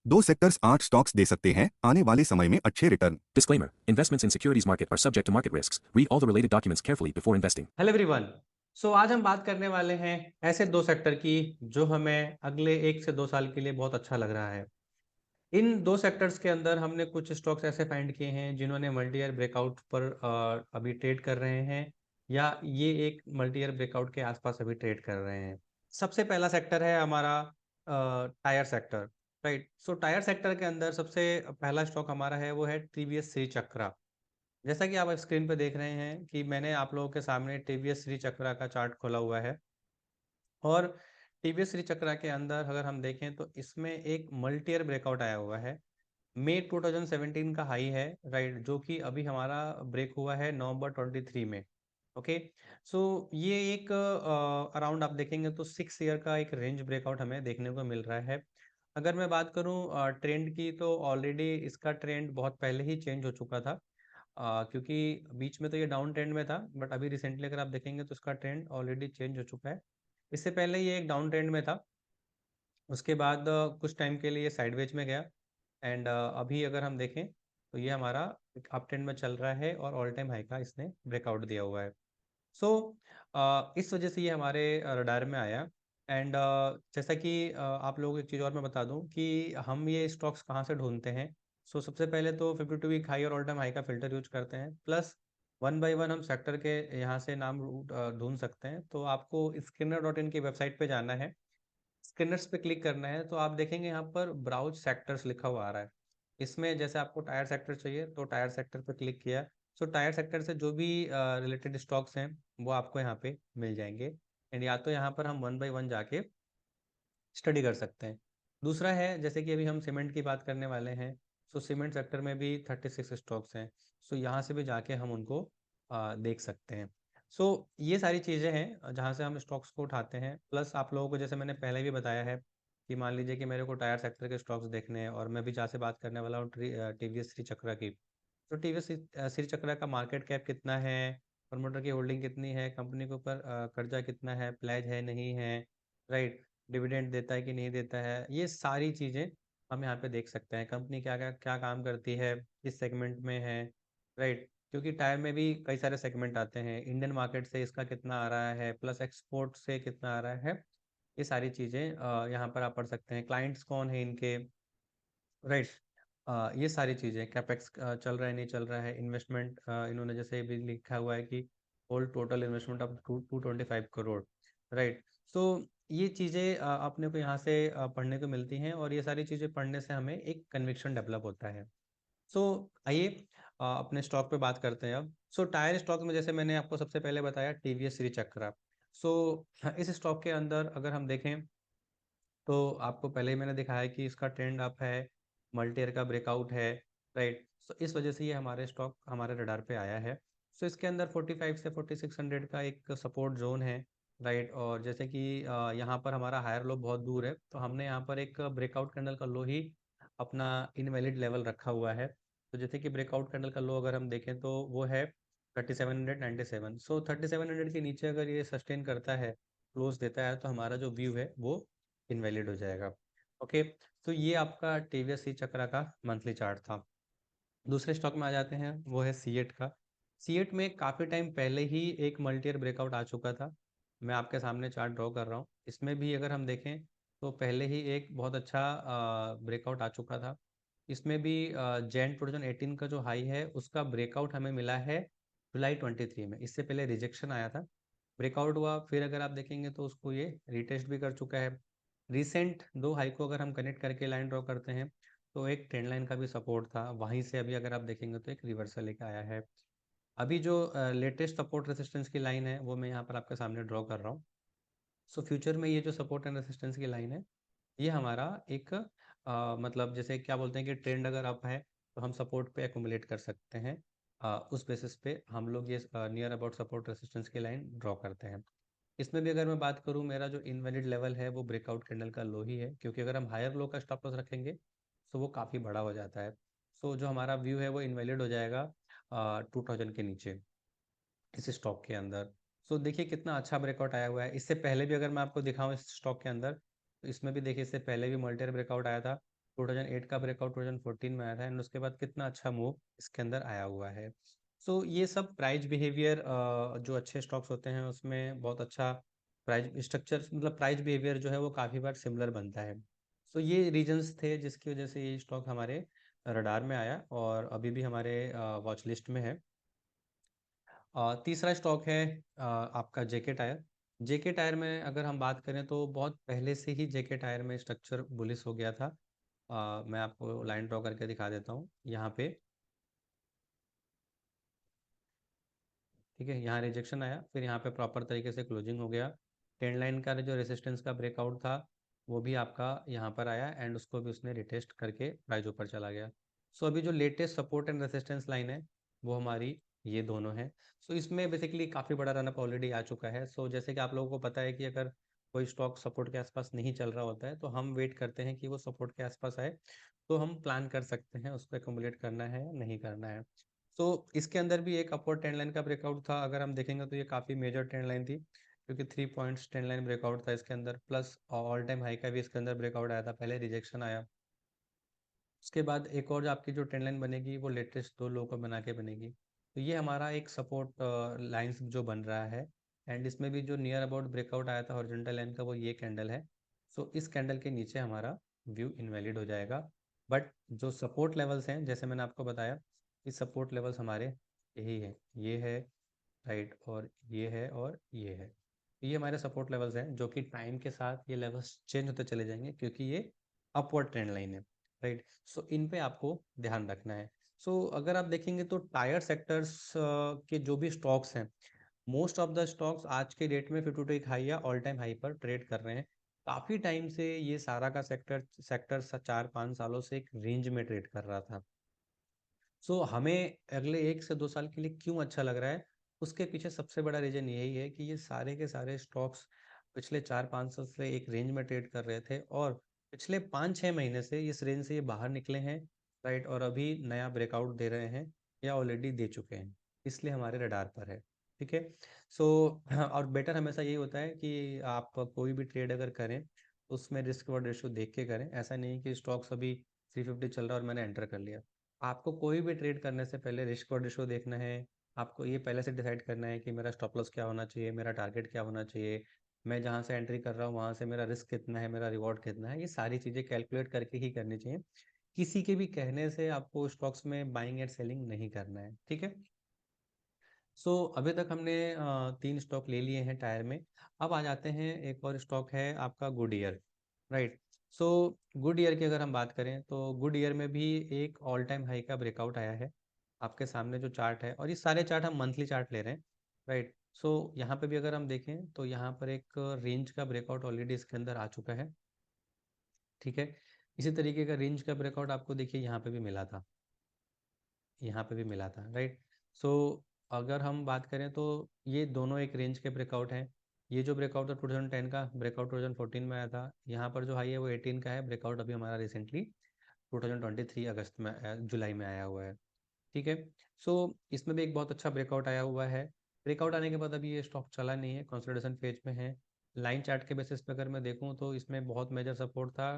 दो sectors 8 stocks दे सकते हैं आने वाले समय में अच्छे return. Disclaimer. Investments in securities market are subject to market risks. Read all the related documents carefully before investing. Hello everyone. आज हम बात करने वाले हैं ऐसे दो सेक्टर की जो हमें अगले 1 से 2 साल के लिए बहुत अच्छा लग रहा है। इन दो सेक्टर्स के अंदर हमने कुछ स्टॉक्स ऐसे फाइंड किए हैं जिन्होंने मल्टी ईयर ब्रेकआउट पर अभी ट्रेड कर रहे हैं, या ये एक मल्टी ईयर ब्रेकआउट के आसपास अभी ट्रेड कर रहे हैं। सबसे पहला सेक्टर है हमारा tyre sector, right. Tyre sector के अंदर सबसे पहला स्टॉक हमारा है वो है टीवीएस श्री चक्रा। जैसा कि आप स्क्रीन पे देख रहे हैं कि मैंने आप लोगों के सामने टीवीएस श्री चक्रा का चार्ट खोला हुआ है, और टीवीएस श्री चक्रा के अंदर अगर हम देखें तो इसमें एक मल्टी ईयर ब्रेकआउट आया हुआ है। मई 2017 का हाई है, राइट, जो कि अभी हमारा ब्रेक हुआ है नवंबर 23 में। ओके, ये एक अराउंड आप देखेंगे तो 6 ईयर का एक रेंज ब्रेकआउट हमें देखने को मिल रहा है। अगर मैं बात करूं ट्रेंड की, तो ऑलरेडी इसका ट्रेंड बहुत पहले ही चेंज हो चुका था, क्योंकि बीच में तो ये डाउन ट्रेंड में था, बट अभी रिसेंटली अगर आप देखेंगे तो इसका ट्रेंड ऑलरेडी चेंज हो चुका है। इससे पहले ये एक डाउन ट्रेंड में था, उसके बाद कुछ टाइम के लिए साइडवेज में गया, एंड अभी अगर हम देखें तो ये हमारा एक अप ट्रेंड में चल रहा है और ऑल टाइम हाई का इसने ब्रेकआउट दिया हुआ है। सो इस वजह से ये हमारे रडार में आया। एंड जैसा कि आप लोगों को एक चीज़ और मैं बता दूं कि हम ये स्टॉक्स कहाँ से ढूंढते हैं। सबसे पहले तो 52 वीक हाई और ऑल टाइम हाई का फिल्टर यूज करते हैं, प्लस वन बाय वन हम सेक्टर के यहाँ से नाम ढूंढ सकते हैं। तो आपको स्किनर.इन की वेबसाइट पे जाना है, स्किनर्स पे क्लिक करना है, तो आप देखेंगे यहाँ पर ब्राउज सेक्टर्स लिखा हुआ आ रहा है। इसमें जैसे आपको टायर सेक्टर चाहिए तो टायर सेक्टर पे क्लिक किया। टायर सेक्टर से जो भी रिलेटेड स्टॉक्स हैं वो आपको यहाँ पे मिल जाएंगे, एंड या तो यहाँ पर हम वन बाय वन जाके स्टडी कर सकते हैं। दूसरा है, जैसे कि अभी हम सीमेंट की बात करने वाले हैं, सीमेंट सेक्टर में भी 36 स्टॉक्स हैं। यहाँ से भी जाके हम उनको देख सकते हैं। ये सारी चीज़ें हैं जहाँ से हम स्टॉक्स को उठाते हैं। प्लस आप लोगों को जैसे मैंने पहले भी बताया है कि मान लीजिए कि मेरे को टायर सेक्टर के स्टॉक्स देखने हैं और मैं भी जहाँ से बात करने वाला हूँ टीवीएस श्री चक्रा की। टीवीएस श्री चक्रा का मार्केट कैप कितना है, प्रमोटर की होल्डिंग कितनी है, कंपनी के ऊपर कर्जा कितना है, प्लेज है नहीं है, राइट, डिविडेंड देता है कि नहीं देता है, ये सारी चीज़ें हम यहाँ पे देख सकते हैं। कंपनी क्या क्या क्या काम करती है, किस सेगमेंट में है, राइट, क्योंकि टायर में भी कई सारे सेगमेंट आते हैं। इंडियन मार्केट से इसका कितना आ रहा है, प्लस एक्सपोर्ट से कितना आ रहा है, ये सारी चीज़ें यहाँ पर आप पढ़ सकते हैं। क्लाइंट्स कौन है इनके, राइट, ये सारी चीज़ें, कैपेक्स चल रहा है नहीं चल रहा है, इन्वेस्टमेंट इन्होंने जैसे भी लिखा हुआ है कि whole total investment of 225 crore, right. ये चीज़ें अपने को यहाँ से पढ़ने को मिलती हैं, और ये सारी चीज़ें पढ़ने से हमें एक कन्विक्शन डेवलप होता है। आइए अपने स्टॉक पे बात करते हैं अब। टायर स्टॉक में जैसे मैंने आपको सबसे पहले बताया टीवीएस श्री चक्रा। इस स्टॉक के अंदर अगर हम देखें तो आपको पहले ही मैंने दिखाया कि इसका ट्रेंड अप है, मल्टी ईयर का ब्रेकआउट है, राइट। इस वजह से ये हमारे स्टॉक हमारे रडार पे आया है। इसके अंदर 45 से 4600 का एक सपोर्ट जोन है, राइट। और जैसे कि यहाँ पर हमारा हायर लो बहुत दूर है, तो हमने यहाँ पर एक ब्रेकआउट कैंडल का लो ही अपना इनवैलिड लेवल रखा हुआ है। जैसे कि ब्रेकआउट कैंडल का लो अगर हम देखें तो वो है 3797। 3700 के नीचे अगर ये सस्टेन करता है, क्लोज देता है, तो हमारा जो व्यू है वो इनवैलिड हो जाएगा। ओके, ये आपका टीवीएस सी चक्रा का मंथली चार्ट था। दूसरे स्टॉक में आ जाते हैं, वो है सीएट का। सीएट में काफ़ी टाइम पहले ही एक मल्टी ईयर ब्रेकआउट आ चुका था। मैं आपके सामने चार्ट ड्रॉ कर रहा हूँ, इसमें भी अगर हम देखें तो पहले ही एक बहुत अच्छा ब्रेकआउट आ चुका था। इसमें भी जैन 2018 का जो हाई है उसका ब्रेकआउट हमें मिला है जुलाई 23 में। इससे पहले रिजेक्शन आया था, ब्रेकआउट हुआ, फिर अगर आप देखेंगे तो उसको ये रिटेस्ट भी कर चुका है। रिसेंट दो हाई को अगर हम कनेक्ट करके लाइन ड्रॉ करते हैं तो एक ट्रेंड लाइन का भी सपोर्ट था, वहीं से अभी अगर आप देखेंगे तो एक रिवर्सल लेके आया है। अभी जो लेटेस्ट सपोर्ट रेसिस्टेंस की लाइन है वो मैं यहाँ पर आपके सामने ड्रॉ कर रहा हूँ। फ्यूचर में ये जो सपोर्ट एंड रेसिस्टेंस की लाइन है, ये हमारा एक मतलब जैसे क्या बोलते हैं कि ट्रेंड अगर अप है तो हम सपोर्ट पे एकुमुलेट कर सकते हैं। उस बेसिस पे हम लोग ये नियर अबाउट सपोर्ट रेसिस्टेंस की लाइन ड्रॉ करते हैं। इसमें भी अगर मैं बात करूं, मेरा जो इनवैलिड लेवल है वो ब्रेकआउट कैंडल का लो ही है, क्योंकि अगर हम हायर लो का स्टॉप लॉस रखेंगे तो वो काफ़ी बड़ा हो जाता है। जो हमारा व्यू है वो इनवैलिड हो जाएगा 2000 के नीचे इस स्टॉक के अंदर। देखिए कितना अच्छा ब्रेकआउट आया हुआ है। इससे पहले भी अगर मैं आपको दिखाऊं इस स्टॉक के अंदर, तो इसमें भी देखिए इससे पहले भी मल्टी ब्रेकआउट आया था, 2008 का ब्रेकआउट 2014 में आया था, एंड उसके बाद कितना अच्छा मूव इसके अंदर आया हुआ है। सो ये सब प्राइस बिहेवियर, जो अच्छे स्टॉक्स होते हैं उसमें बहुत अच्छा प्राइस स्ट्रक्चर, मतलब प्राइस बिहेवियर जो है वो काफ़ी बार सिमिलर बनता है। सो ये रीजंस थे जिसकी वजह से ये स्टॉक हमारे रडार में आया और अभी भी हमारे वॉच लिस्ट में है। तीसरा स्टॉक है आपका जेके टायर। जेके टायर में अगर हम बात करें तो बहुत पहले से ही जेके टायर में स्ट्रक्चर बुलिश हो गया था। मैं आपको लाइन ड्रॉ करके दिखा देता हूँ यहाँ पे। ठीक है, यहाँ रिजेक्शन आया, फिर यहाँ पे प्रॉपर तरीके से क्लोजिंग हो गया। ट्रेंड लाइन का जो रेसिस्टेंस का ब्रेकआउट था वो भी आपका यहाँ पर आया, एंड उसको भी उसने रिटेस्ट करके प्राइस ऊपर चला गया। सो अभी जो latest support and resistance line है वो हमारी ये दोनों है। सो इसमें बेसिकली काफ़ी बड़ा रनअप ऑलरेडी आ चुका है। सो जैसे कि आप लोगों को पता है कि अगर कोई स्टॉक सपोर्ट के आसपास नहीं चल रहा होता है तो हम वेट करते हैं कि वो सपोर्ट के आसपास आए, तो हम प्लान कर सकते हैं उसको एक्यूमुलेट करना है या नहीं करना है। तो इसके अंदर भी एक अपवर्ड ट्रेंड लाइन का ब्रेकआउट था। अगर हम देखेंगे तो ये काफ़ी मेजर ट्रेंड लाइन थी, क्योंकि 3 पॉइंट्स ट्रेंड लाइन ब्रेकआउट था इसके अंदर, प्लस ऑल टाइम हाई का भी इसके अंदर ब्रेकआउट आया था। पहले रिजेक्शन आया, उसके बाद एक और जो आपकी जो ट्रेंड लाइन बनेगी वो लेटेस्ट 2 लो को बना के बनेगी। तो ये हमारा एक सपोर्ट लाइन्स जो बन रहा है, एंड इसमें भी जो नियर अबाउट ब्रेकआउट आया था हॉरिजॉन्टल लाइन का वो ये कैंडल है। सो इस कैंडल के नीचे हमारा व्यू इनवैलिड हो जाएगा। बट जो सपोर्ट लेवल्स हैं, जैसे मैंने आपको बताया, कि सपोर्ट लेवल्स हमारे यही है, ये है, राइट, और ये है, और ये है। ये हमारे सपोर्ट लेवल्स हैं जो कि टाइम के साथ ये लेवल्स चेंज होते चले जाएंगे, क्योंकि ये अपवर्ड ट्रेंड लाइन है, राइट। सो इन पे आपको ध्यान रखना है। सो अगर आप देखेंगे तो टायर सेक्टर्स के जो भी स्टॉक्स हैं, मोस्ट ऑफ द स्टॉक्स आज के डेट में 52 हाई या ऑल टाइम हाई पर ट्रेड कर रहे हैं। काफ़ी टाइम से ये सारा का सेक्टर 4-5 सालों से एक रेंज में ट्रेड कर रहा था। सो हमें अगले 1 से 2 साल के लिए क्यों अच्छा लग रहा है, उसके पीछे सबसे बड़ा रीजन यही है कि ये सारे के सारे स्टॉक्स पिछले 4-5 साल से एक रेंज में ट्रेड कर रहे थे, और पिछले 5-6 महीने से इस रेंज से ये बाहर निकले हैं, राइट, और अभी नया ब्रेकआउट दे रहे हैं या ऑलरेडी दे चुके हैं, इसलिए हमारे रडार पर है। ठीक है। सो और बेटर हमेशा यही होता है कि आप कोई भी ट्रेड अगर करें तो उसमें रिस्क वर्ड रेशियो देख के करें। ऐसा नहीं कि स्टॉक्स अभी 350 चल रहा है और मैंने एंटर कर लिया। आपको कोई भी ट्रेड करने से पहले रिस्क और रेशियो देखना है। आपको ये पहले से डिसाइड करना है कि मेरा स्टॉप लॉस क्या होना चाहिए, मेरा टारगेट क्या होना चाहिए, मैं जहाँ से एंट्री कर रहा हूँ वहाँ से मेरा रिस्क कितना है, मेरा रिवॉर्ड कितना है। ये सारी चीज़ें कैलकुलेट करके ही करनी चाहिए। किसी के भी कहने से आपको स्टॉक्स में बाइंग एंड सेलिंग नहीं करना है। ठीक है। सो अभी तक हमने 3 स्टॉक ले लिए हैं टायर में। अब आ जाते हैं, एक और स्टॉक है आपका good year, right. So good year की अगर हम बात करें तो गुड ईयर में भी एक ऑल टाइम हाई का ब्रेकआउट आया है। आपके सामने जो चार्ट है, और ये सारे चार्ट हम मंथली चार्ट ले रहे हैं, राइट। सो यहाँ पे भी अगर हम देखें तो यहाँ पर एक रेंज का ब्रेकआउट ऑलरेडी इसके अंदर आ चुका है। ठीक है। इसी तरीके का रेंज का ब्रेकआउट आपको देखिए यहाँ पे भी मिला था, यहाँ पे भी मिला था, राइट। सो अगर हम बात करें तो ये दोनों एक रेंज के ब्रेकआउट हैं। ये जो ब्रेकआउट था 2010 का ब्रेकआउट 2014 में आया था। यहाँ पर जो हाई है वो 18 का है। ब्रेकआउट अभी हमारा रिसेंटली 2023 अगस्त में जुलाई में आया हुआ है। ठीक है। सो इसमें भी एक बहुत अच्छा ब्रेकआउट आया हुआ है। ब्रेकआउट आने के बाद अभी ये स्टॉक चला नहीं है, कंसोलिडेशन फेज में है। लाइन चार्ट के बेसिस पे अगर मैं देखूँ तो इसमें बहुत मेजर सपोर्ट था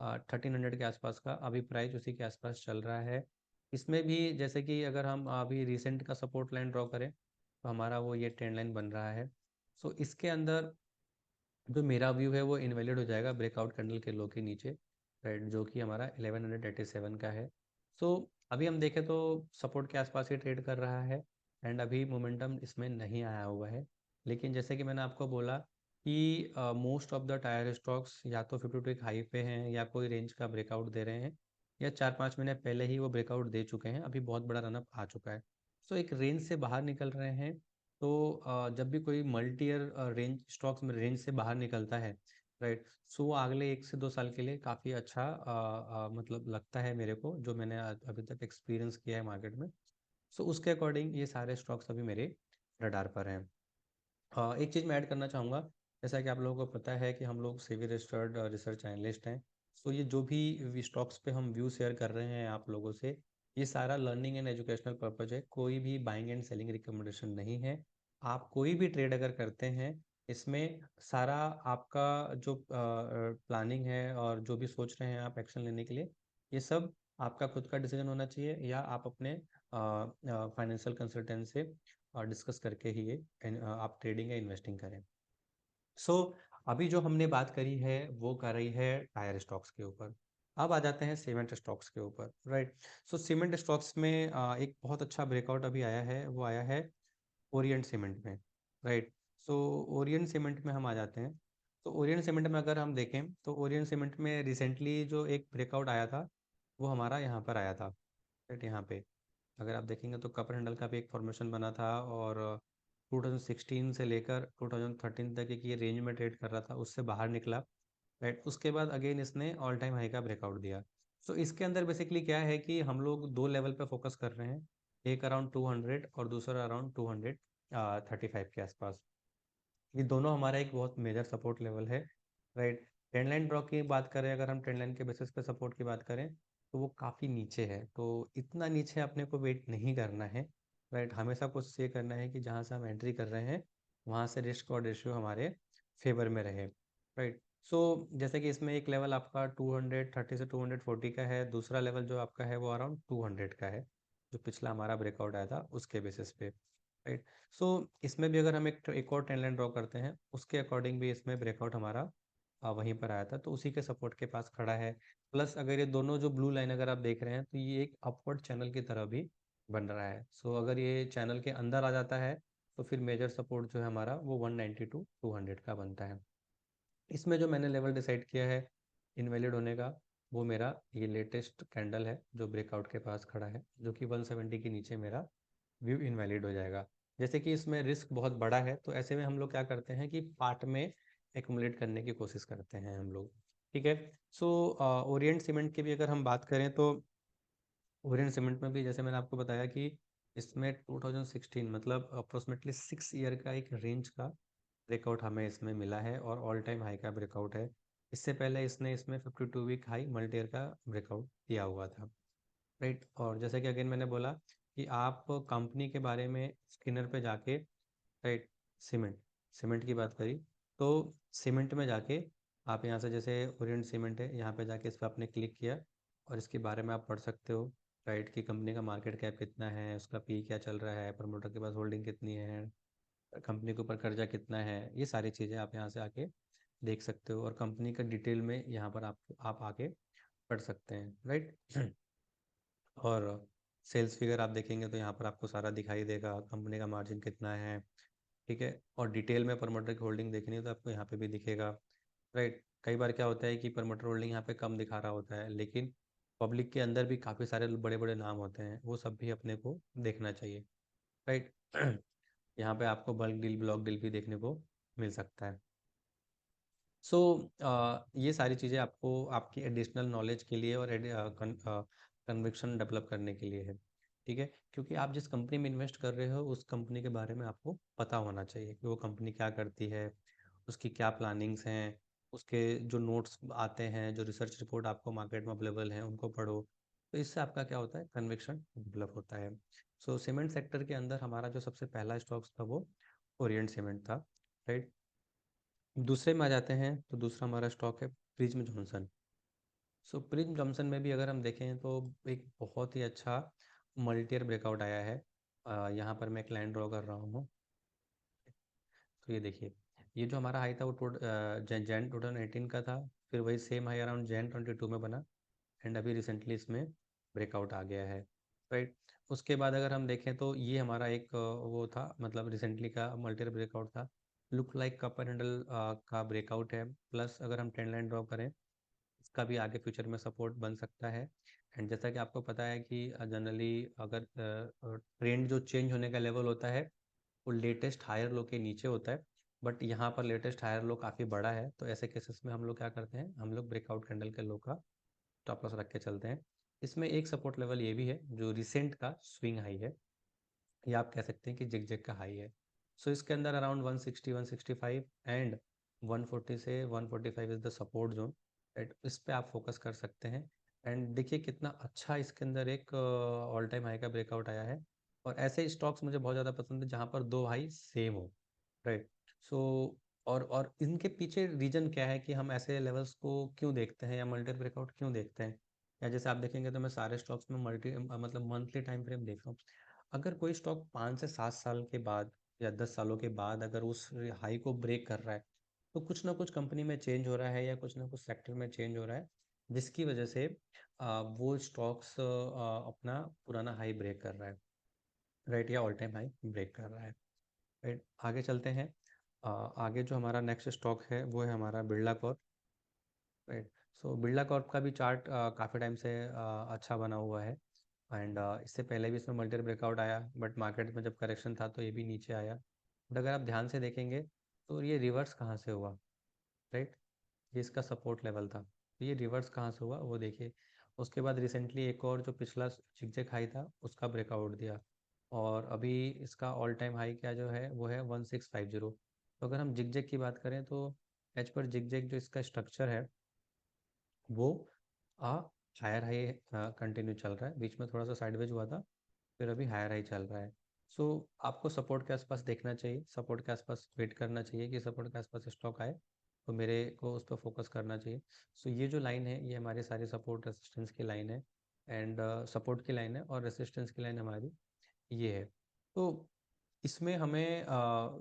1300 के आसपास का। अभी प्राइस उसी के आसपास चल रहा है। इसमें भी जैसे कि अगर हम अभी रिसेंट का सपोर्ट लाइन ड्रॉ करें तो हमारा वो ये ट्रेंड लाइन बन रहा है। सो इसके अंदर जो मेरा व्यू है वो इनवैलिड हो जाएगा ब्रेकआउट कैंडल के लो के नीचे, राइट, जो कि हमारा 1187 का है। सो अभी हम देखें तो सपोर्ट के आसपास ही ट्रेड कर रहा है, एंड अभी मोमेंटम इसमें नहीं आया हुआ है। लेकिन जैसे कि मैंने आपको बोला कि most of the tyre stocks या तो 52 एक हाई पे हैं या कोई रेंज का ब्रेकआउट दे रहे हैं, या 4-5 महीने पहले ही वो ब्रेकआउट दे चुके हैं, अभी बहुत बड़ा रनअप आ चुका है। सो एक रेंज से बाहर निकल रहे हैं। तो जब भी कोई मल्टी ईयर रेंज स्टॉक्स में रेंज से बाहर निकलता है, राइट, सो वो अगले 1 से 2 साल के लिए काफ़ी अच्छा मतलब लगता है मेरे को, जो मैंने अभी तक एक्सपीरियंस किया है मार्केट में। सो उसके अकॉर्डिंग ये सारे स्टॉक्स अभी मेरे रडार पर हैं। एक चीज़ मैं ऐड करना चाहूँगा, जैसा कि आप लोगों को पता है कि हम लोग सेबी रजिस्टर्ड रिसर्च एनालिस्ट हैं। सो ये जो भी स्टॉक्स पे हम व्यू शेयर कर रहे हैं आप लोगों से, ये सारा लर्निंग एंड एजुकेशनल पर्पज है, कोई भी बाइंग एंड सेलिंग रिकमेंडेशन नहीं है। आप कोई भी ट्रेड अगर करते हैं, इसमें सारा आपका जो प्लानिंग है और जो भी सोच रहे हैं आप एक्शन लेने के लिए, ये सब आपका खुद का डिसीजन होना चाहिए, या आप अपने फाइनेंशियल कंसल्टेंट से डिस्कस करके ही ये आप ट्रेडिंग या इन्वेस्टिंग करें। सो अभी जो हमने बात करी है वो कर रही है टायर स्टॉक्स के ऊपर। अब आ जाते हैं सीमेंट स्टॉक्स के ऊपर, राइट। सो सीमेंट स्टॉक्स में एक बहुत अच्छा ब्रेकआउट अभी आया है, वो आया है ओरिएंट सीमेंट में, राइट। सो ओरिएंट सीमेंट में हम आ जाते हैं। तो ओरिएंट सीमेंट में अगर हम देखें तो ओरिएंट सीमेंट में रिसेंटली जो एक ब्रेकआउट आया था वो हमारा यहाँ पर आया था, राइट। यहाँ पे अगर आप देखेंगे तो कपर हैंडल का भी एक फॉर्मेशन बना था, और 2016 से लेकर 2013 तक एक ये रेंज में ट्रेड कर रहा था, उससे बाहर निकला, राइट। उसके बाद अगेन इसने ऑल टाइम हाई का ब्रेकआउट दिया। तो इसके अंदर बेसिकली क्या है कि हम लोग दो लेवल पे फोकस कर रहे हैं, एक अराउंड 200 और दूसरा अराउंड 235 के आसपास। ये दोनों हमारा एक बहुत मेजर सपोर्ट लेवल है, राइट। ट्रेंड लाइन ड्रॉ की बात करें, अगर हम ट्रेंड लाइन के बेसिस पे सपोर्ट की बात करें तो वो काफ़ी नीचे है, तो इतना नीचे अपने को वेट नहीं करना है, राइट। हमेशा कोशिश ये करना है कि जहाँ से हम एंट्री कर रहे हैं वहाँ से रिस्क और रेशियो हमारे फेवर में रहे, राइट। सो जैसे कि इसमें एक लेवल आपका 230 से 240 का है, दूसरा लेवल जो आपका है वो अराउंड 200 का है, जो पिछला हमारा ब्रेकआउट आया था उसके बेसिस पे, राइट। सो इसमें भी अगर हम एक और ट्रेंड लाइन ड्रॉ करते हैं, उसके अकॉर्डिंग भी इसमें ब्रेकआउट हमारा वहीं पर आया था, तो उसी के सपोर्ट के पास खड़ा है। प्लस अगर ये दोनों जो ब्लू लाइन अगर आप देख रहे हैं तो ये एक अपवर्ड चैनल की तरह भी बन रहा है। सो अगर ये चैनल के अंदर आ जाता है तो फिर मेजर सपोर्ट जो है हमारा वो 190 टू 200 का बनता है। इसमें जो मैंने लेवल डिसाइड किया है इनवैलिड होने का, वो मेरा ये लेटेस्ट कैंडल है जो ब्रेकआउट के पास खड़ा है, जो कि 170 के नीचे मेरा व्यू इनवैलिड हो जाएगा। जैसे कि इसमें रिस्क बहुत बड़ा है, तो ऐसे में हम लोग क्या करते हैं कि पार्ट में एक्युमुलेट करने की कोशिश करते हैं हम लोग, ठीक है। सो ओरिएंट सीमेंट की भी अगर हम बात करें तो ओरिएंट सीमेंट में भी जैसे मैंने आपको बताया कि इसमें 2016 मतलब अप्रोक्सीमेटली 6 ईयर का एक रेंज का ब्रेकआउट हमें इसमें मिला है, और ऑल टाइम हाई का ब्रेकआउट है। इससे पहले इसने इसमें 52 वीक हाई मल्टी ईयर का ब्रेकआउट दिया हुआ था, राइट। और जैसे कि अगेन मैंने बोला कि आप कंपनी के बारे में स्किनर पे जाके, राइट, सीमेंट सीमेंट की बात करी तो सीमेंट में जाके आप यहाँ से जैसे ओरिएंट सीमेंट है, यहाँ पे जाके इस पर आपने क्लिक किया और इसके बारे में आप पढ़ सकते हो, राइट, कि कंपनी का मार्केट कैप कितना है, उसका पी क्या चल रहा है, प्रमोटर के पास होल्डिंग कितनी है, कंपनी के ऊपर कर्जा कितना है, ये सारी चीज़ें आप यहाँ से आके देख सकते हो, और कंपनी का डिटेल में यहाँ पर आप आके पढ़ सकते हैं, राइट। और सेल्स फिगर आप देखेंगे तो यहाँ पर आपको सारा दिखाई देगा, कंपनी का मार्जिन कितना है, ठीक है। और डिटेल में प्रमोटर की होल्डिंग देखनी है तो आपको यहाँ पे भी दिखेगा, राइट। कई बार क्या होता है कि प्रमोटर होल्डिंग यहाँ पे कम दिखा रहा होता है, लेकिन पब्लिक के अंदर भी काफ़ी सारे बड़े बड़े नाम होते हैं, वो सब भी अपने को देखना चाहिए, राइट। यहाँ पे आपको बल्क डील ब्लॉक डील भी देखने को मिल सकता है। सो ये सारी चीज़ें आपको आपकी एडिशनल नॉलेज के लिए और कन्विक्शन डेवलप करने के लिए है, ठीक है। क्योंकि आप जिस कंपनी में इन्वेस्ट कर रहे हो उस कंपनी के बारे में आपको पता होना चाहिए कि वो कंपनी क्या करती है, उसकी क्या प्लानिंग्स हैं, उसके जो नोट्स आते हैं, जो रिसर्च रिपोर्ट आपको मार्केट में अवेलेबल हैं उनको पढ़ो, तो इससे आपका क्या होता है, कन्विक्शन डेवलप होता है। सो सीमेंट सेक्टर के अंदर हमारा जो सबसे पहला स्टॉक्स था वो ओरिएंट सीमेंट था, राइट। दूसरे में आ जाते हैं तो दूसरा हमारा स्टॉक है प्रिज्म जॉनसन। सो प्रिज्म जॉनसन में भी अगर हम देखें तो एक बहुत ही अच्छा मल्टीयर ब्रेकआउट आया है। यहाँ पर मैं एक लाइन ड्रॉ कर रहा हूँ, तो ये देखिए, ये जो हमारा हाई था वो जैन 2018 का था, फिर वही सेम हाई अराउंड जैन 22 में बना, एंड अभी रिसेंटली इसमें ब्रेकआउट आ गया है, राइट। उसके बाद अगर हम देखें तो ये हमारा एक वो था, मतलब रिसेंटली का मल्टीयर ब्रेकआउट था, लुक लाइक कपर हैंडल का ब्रेकआउट है। प्लस अगर हम ट्रेंड लाइन ड्रॉ करें इसका भी आगे फ्यूचर में सपोर्ट बन सकता है। एंड जैसा कि आपको पता है कि जनरली अगर ट्रेंड जो चेंज होने का लेवल होता है वो लेटेस्ट हायर लो के नीचे होता है, बट यहाँ पर लेटेस्ट हायर लो काफ़ी बड़ा है, तो ऐसे केसेस में हम लोग क्या करते हैं, हम लोग ब्रेकआउट कैंडल के लो का स्टॉप लॉस रख के चलते हैं। इसमें एक सपोर्ट लेवल ये भी है जो रिसेंट का स्विंग हाई है, या आप कह सकते हैं कि जिग जिग का हाई है। सो इसके अंदर अराउंड 160 165 एंड 140 से 145 is the support zone, right. इस पे आप फोकस कर सकते हैं। एंड देखिए कितना अच्छा इसके अंदर एक ऑल टाइम हाई का ब्रेकआउट आया है, और ऐसे स्टॉक्स मुझे बहुत ज़्यादा पसंद है जहाँ पर दो हाई सेम हो, राइट। सो और इनके पीछे रीजन क्या है कि हम ऐसे लेवल्स को क्यों देखते हैं या मल्टी ब्रेकआउट क्यों देखते हैं, या जैसे आप देखेंगे तो मैं सारे स्टॉक्स में मतलब मंथली टाइम फ्रेम देख रहा हूँ। अगर कोई स्टॉक 5 से 7 साल के बाद या 10 सालों के बाद अगर उस हाई को ब्रेक कर रहा है, तो कुछ ना कुछ कंपनी में चेंज हो रहा है या कुछ ना कुछ सेक्टर में चेंज हो रहा है, जिसकी वजह से वो स्टॉक्स अपना पुराना हाई ब्रेक कर रहा है, राइट, या ऑल टाइम हाई ब्रेक कर रहा है, राइट। आगे चलते हैं। आगे जो हमारा नेक्स्ट स्टॉक है वो है हमारा बिरला कॉर्प, राइट। सो बिरला कॉर्प का भी चार्ट काफ़ी टाइम से अच्छा बना हुआ है, एंड इससे पहले भी इसमें मल्टीपल ब्रेकआउट आया, बट मार्केट में जब करेक्शन था तो ये भी नीचे आया। बट अगर आप ध्यान से देखेंगे तो ये रिवर्स कहाँ से हुआ, राइट, ये इसका सपोर्ट लेवल था, तो ये रिवर्स कहाँ से हुआ वो देखिए। उसके बाद रिसेंटली एक और जो पिछला जिगजैग हाई था उसका ब्रेकआउट दिया, और अभी इसका ऑल टाइम हाई क्या जो है वो है 1650। तो अगर हम जिगजैग की बात करें तो एज पर जिगजैग जो इसका स्ट्रक्चर है वो आ हायर हाई कंटिन्यू चल रहा है, बीच में थोड़ा सा साइडवेज हुआ था, फिर अभी हायर हाई चल रहा है। सो आपको सपोर्ट के आसपास देखना चाहिए, सपोर्ट के आसपास वेट करना चाहिए कि सपोर्ट के आसपास स्टॉक आए, तो मेरे को उस पर फोकस करना चाहिए। सो ये जो लाइन है ये हमारी सारी सपोर्ट रेसिस्टेंस की लाइन है, एंड सपोर्ट की लाइन है और रेसिस्टेंस की लाइन हमारी ये है। तो इसमें हमें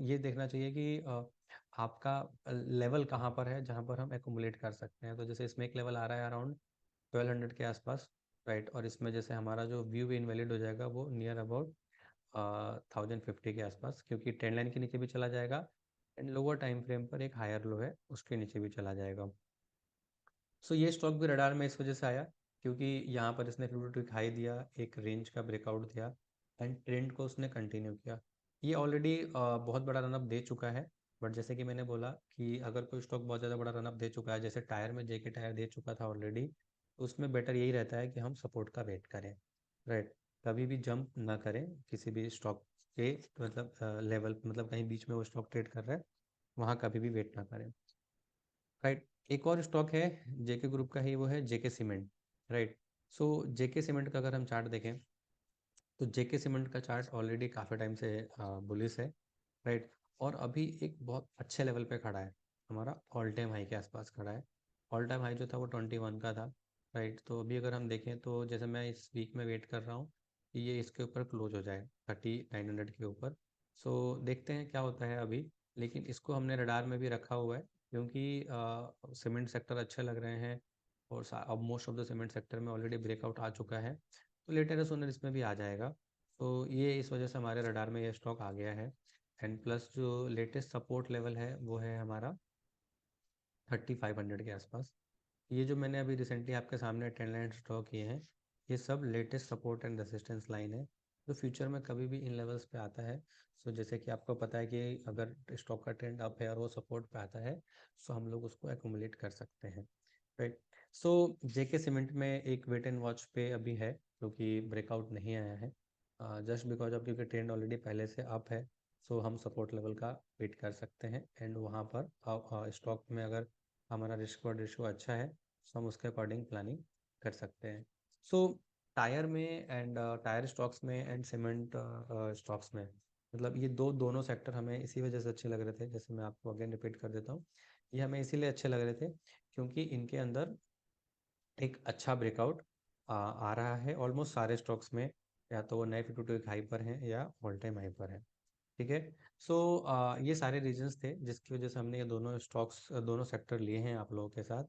ये देखना चाहिए कि आपका लेवल कहाँ पर है जहाँ पर हम एक्यूमुलेट कर सकते हैं। तो जैसे इसमें एक लेवल आ रहा है अराउंड 1200 के आसपास, राइट, और इसमें जैसे हमारा जो व्यू भी इनवैलिड हो जाएगा वो नियर अबाउट 1050 के आसपास, क्योंकि ट्रेंड लाइन के नीचे भी चला जाएगा एंड लोअर टाइम फ्रेम पर एक हायर लो है उसके नीचे भी चला जाएगा। सो ये स्टॉक भी रडार में इस वजह से आया क्योंकि यहाँ पर इसने 52 हाई दिया, एक रेंज का ब्रेकआउट दिया एंड ट्रेंड को उसने कंटिन्यू किया। ये ऑलरेडी बहुत बड़ा रनअप दे चुका है, बट जैसे कि मैंने बोला कि अगर कोई स्टॉक बहुत ज़्यादा बड़ा रनअप दे चुका है, जैसे टायर में जेके टायर दे चुका था ऑलरेडी, तो उसमें बेटर यही रहता है कि हम सपोर्ट का वेट करें, राइट। कभी भी जंप ना करें किसी भी स्टॉक के मतलब लेवल, मतलब कहीं बीच में वो स्टॉक ट्रेड कर रहा है वहाँ कभी भी वेट ना करें, राइट। एक और स्टॉक है जेके ग्रुप का ही, वो है जेके सीमेंट, राइट। सो जेके सीमेंट का अगर हम चार्ट देखें तो जेके सीमेंट का चार्ट ऑलरेडी काफ़ी टाइम से बुलिश है, राइट, और अभी एक बहुत अच्छे लेवल पे खड़ा है, हमारा ऑल टाइम हाई के आसपास खड़ा है। ऑल टाइम हाई जो था वो 21 का था, राइट। तो अभी अगर हम देखें तो जैसे मैं इस वीक में वेट कर रहा हूँ कि ये इसके ऊपर क्लोज हो जाए 3900 के ऊपर। सो देखते हैं क्या होता है अभी, लेकिन इसको हमने रडार में भी रखा हुआ है क्योंकि सीमेंट सेक्टर अच्छे लग रहे हैं, और अब most of the cement sector में ऑलरेडी ब्रेकआउट आ चुका है, तो लेटर सोनर इसमें भी आ जाएगा। तो ये इस वजह से हमारे रडार में ये स्टॉक आ गया है। एंड प्लस जो लेटेस्ट सपोर्ट लेवल है वो है हमारा 3500 के आसपास। ये जो मैंने अभी रिसेंटली आपके सामने 10 लाइन ड्रॉ किए हैं, ये सब latest support and resistance line है जो फ्यूचर में कभी भी इन लेवल्स पे आता है। सो जैसे कि आपको पता है कि अगर स्टॉक का ट्रेंड अप है और वो सपोर्ट पे आता है, सो हम लोग उसको एक्यूमुलेट कर सकते हैं, राइट। सो जेके सीमेंट में एक वेट एंड वॉच पे अभी है क्योंकि ब्रेकआउट नहीं आया है, जस्ट बिकॉज ऑफ क्योंकि ट्रेंड ऑलरेडी पहले से अप है। सो हम सपोर्ट लेवल का वेट कर सकते हैं एंड वहाँ पर स्टॉक में अगर हमारा रिस्क और रेशियो अच्छा है तो हम उसके अकॉर्डिंग प्लानिंग कर सकते हैं। सो टायर में एंड टायर स्टॉक्स में एंड सीमेंट स्टॉक्स में, मतलब ये दोनों सेक्टर हमें इसी वजह से अच्छे लग रहे थे, जैसे मैं आपको अगेन रिपीट कर देता हूँ, ये हमें इसीलिए अच्छे लग रहे थे क्योंकि इनके अंदर एक अच्छा ब्रेकआउट आ रहा है ऑलमोस्ट सारे स्टॉक्स में, या तो वो नए 52 हाई पर हैं या ऑल टाइम हाई पर है, ठीक है। सो ये सारे रीजंस थे जिसकी वजह से हमने ये दोनों स्टॉक्स दोनों सेक्टर लिए हैं आप लोगों के साथ।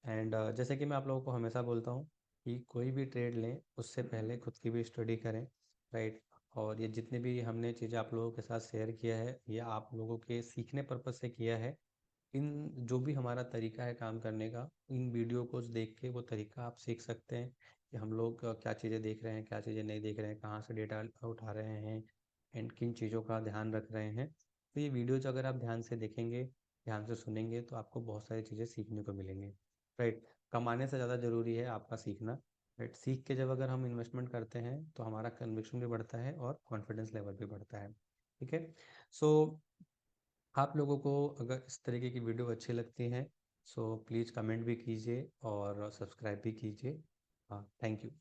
एंड जैसे कि मैं आप लोगों को हमेशा बोलता हूँ कि कोई भी ट्रेड लें उससे पहले खुद की भी स्टडी करें, राइट। और ये जितनी भी हमने चीज़ें आप लोगों के साथ शेयर किया है ये आप लोगों के सीखने पर्पज़ से किया है। इन जो भी हमारा तरीका है काम करने का, इन वीडियो को देख के वो तरीका आप सीख सकते हैं कि हम लोग क्या चीज़ें देख रहे हैं, क्या चीज़ें नहीं देख रहे हैं, कहाँ से डेटा उठा रहे हैं एंड किन चीज़ों का ध्यान रख रहे हैं। तो ये वीडियोज अगर आप ध्यान से देखेंगे, ध्यान से सुनेंगे तो आपको बहुत सारी चीज़ें सीखने को मिलेंगी, राइट। कमाने से ज़्यादा ज़रूरी है आपका सीखना, राइट। सीख के जब अगर हम इन्वेस्टमेंट करते हैं तो हमारा कन्विक्शन भी बढ़ता है और कॉन्फिडेंस लेवल भी बढ़ता है, ठीक है। सो आप लोगों को अगर इस तरीके की वीडियो अच्छी लगती हैं सो प्लीज़ कमेंट भी कीजिए और सब्सक्राइब भी कीजिए। हाँ, थैंक यू।